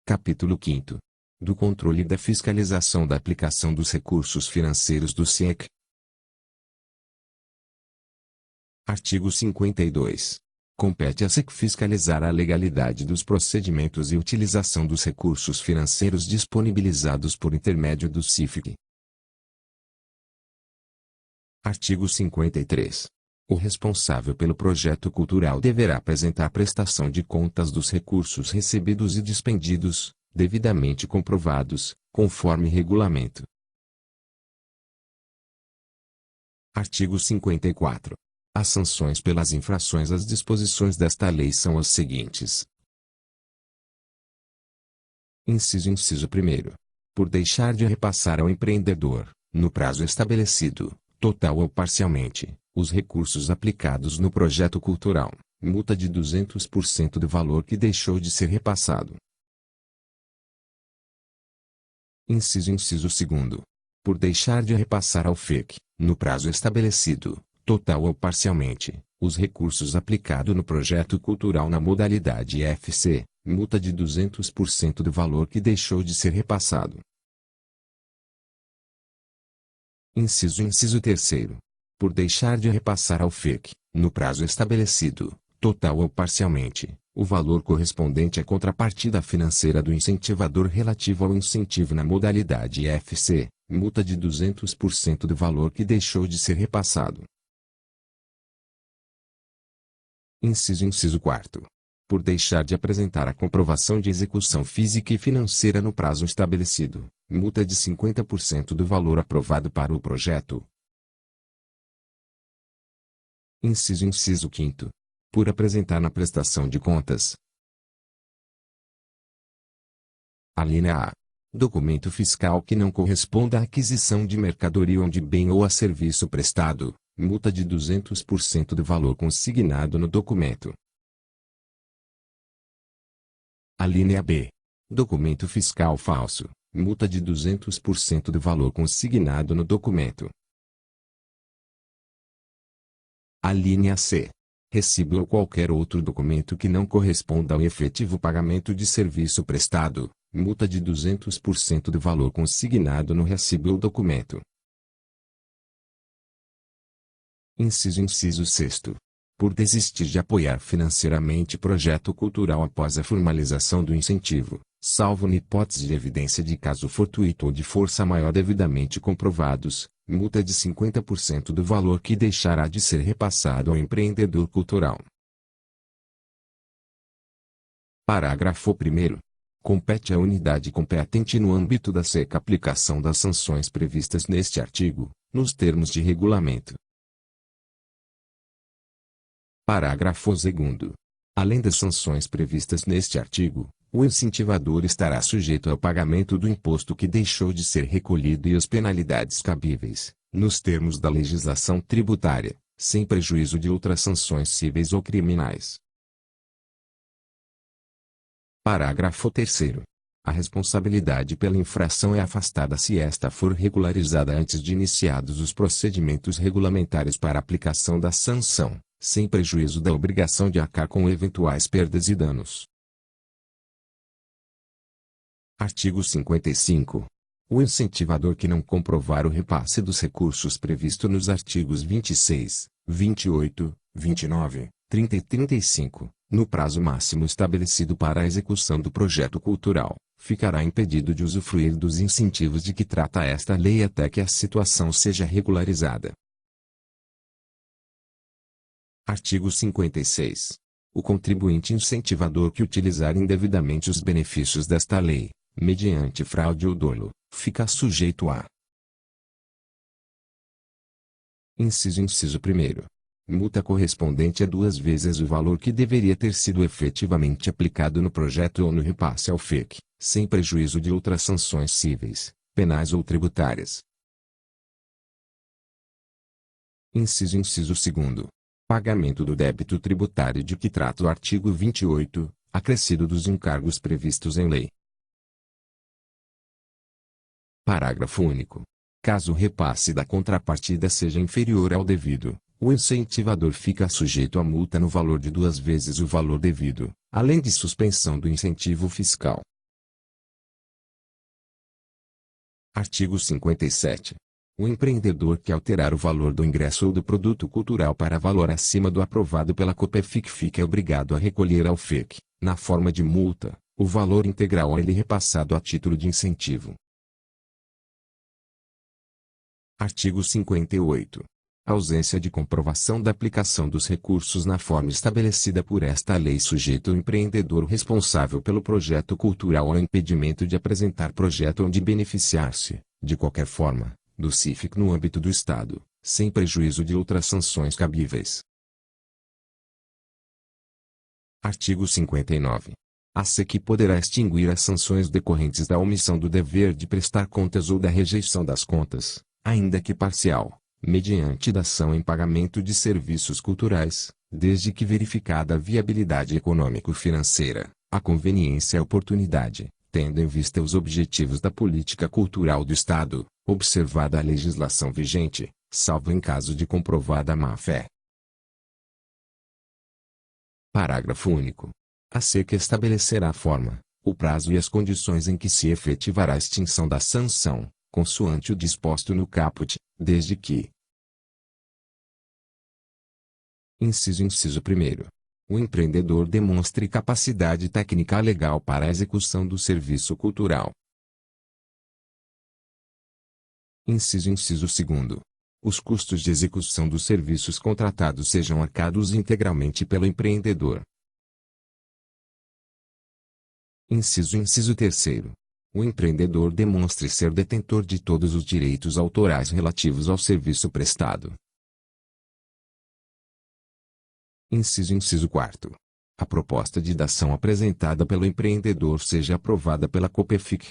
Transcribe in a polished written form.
Capítulo 5º. Do controle e da fiscalização da aplicação dos recursos financeiros do SEC. Artigo 52. Compete à SEC fiscalizar a legalidade dos procedimentos e utilização dos recursos financeiros disponibilizados por intermédio do CIFIC. Artigo 53. O responsável pelo projeto cultural deverá apresentar prestação de contas dos recursos recebidos e dispendidos, devidamente comprovados, conforme regulamento. Artigo 54. As sanções pelas infrações às disposições desta lei são as seguintes. Inciso 1. Por deixar de repassar ao empreendedor, no prazo estabelecido, total ou parcialmente, os recursos aplicados no projeto cultural, multa de 200% do valor que deixou de ser repassado. Inciso 2. Por deixar de repassar ao FEC, no prazo estabelecido, total ou parcialmente, os recursos aplicados no projeto cultural na modalidade FC, multa de 200% do valor que deixou de ser repassado. Inciso 3. Por deixar de repassar ao FEC, no prazo estabelecido, total ou parcialmente, o valor correspondente à contrapartida financeira do incentivador relativo ao incentivo na modalidade FC, multa de 200% do valor que deixou de ser repassado. Inciso 4. Por deixar de apresentar a comprovação de execução física e financeira no prazo estabelecido, multa de 50% do valor aprovado para o projeto. Inciso 5. Por apresentar na prestação de contas. Alínea A. Documento fiscal que não corresponda à aquisição de mercadoria ou de bem ou a serviço prestado, multa de 200% do valor consignado no documento. Alínea B. Documento fiscal falso, multa de 200% do valor consignado no documento. Alínea C. Recibo ou qualquer outro documento que não corresponda ao efetivo pagamento de serviço prestado, multa de 200% do valor consignado no recibo ou documento. Inciso 6. Por desistir de apoiar financeiramente projeto cultural após a formalização do incentivo, salvo na hipótese de evidência de caso fortuito ou de força maior devidamente comprovados, multa de 50% do valor que deixará de ser repassado ao empreendedor cultural. Parágrafo 1º. Compete à unidade competente no âmbito da SEC a aplicação das sanções previstas neste artigo, nos termos de regulamento. Parágrafo 2º. Além das sanções previstas neste artigo, o incentivador estará sujeito ao pagamento do imposto que deixou de ser recolhido e às penalidades cabíveis, nos termos da legislação tributária, sem prejuízo de outras sanções cíveis ou criminais. Parágrafo 3º. A responsabilidade pela infração é afastada se esta for regularizada antes de iniciados os procedimentos regulamentares para aplicação da sanção, sem prejuízo da obrigação de arcar com eventuais perdas e danos. Artigo 55. O incentivador que não comprovar o repasse dos recursos previsto nos artigos 26, 28, 29, 30 e 35, no prazo máximo estabelecido para a execução do projeto cultural, ficará impedido de usufruir dos incentivos de que trata esta lei até que a situação seja regularizada. Artigo 56. O contribuinte incentivador que utilizar indevidamente os benefícios desta lei, mediante fraude ou dolo, fica sujeito a: Inciso 1. Multa correspondente a 2 vezes o valor que deveria ter sido efetivamente aplicado no projeto ou no repasse ao FEC, sem prejuízo de outras sanções cíveis, penais ou tributárias. Inciso 2. Pagamento do débito tributário de que trata o artigo 28, acrescido dos encargos previstos em lei. Parágrafo único. Caso o repasse da contrapartida seja inferior ao devido, o incentivador fica sujeito a multa no valor de 2 vezes o valor devido, além de suspensão do incentivo fiscal. Artigo 57. O empreendedor que alterar o valor do ingresso ou do produto cultural para valor acima do aprovado pela COPEFIC fica obrigado a recolher ao FIC, na forma de multa, o valor integral a ele repassado a título de incentivo. Artigo 58. A ausência de comprovação da aplicação dos recursos na forma estabelecida por esta lei sujeita o empreendedor responsável pelo projeto cultural ao impedimento de apresentar projeto ou de beneficiar-se, de qualquer forma, do CIFIC no âmbito do Estado, sem prejuízo de outras sanções cabíveis. Artigo 59. A SEC poderá extinguir as sanções decorrentes da omissão do dever de prestar contas ou da rejeição das contas, ainda que parcial, mediante dação em pagamento de serviços culturais, desde que verificada a viabilidade econômico-financeira, a conveniência e a oportunidade, tendo em vista os objetivos da política cultural do Estado, observada a legislação vigente, salvo em caso de comprovada má-fé. Parágrafo único. A SEC estabelecerá a forma, o prazo e as condições em que se efetivará a extinção da sanção, consoante o disposto no caput, desde que: Inciso 1. O empreendedor demonstre capacidade técnica legal para a execução do serviço cultural. Inciso 2. Os custos de execução dos serviços contratados sejam arcados integralmente pelo empreendedor. Inciso 3. O empreendedor demonstre ser detentor de todos os direitos autorais relativos ao serviço prestado. Inciso 4. A proposta de dação apresentada pelo empreendedor seja aprovada pela COPEFIC,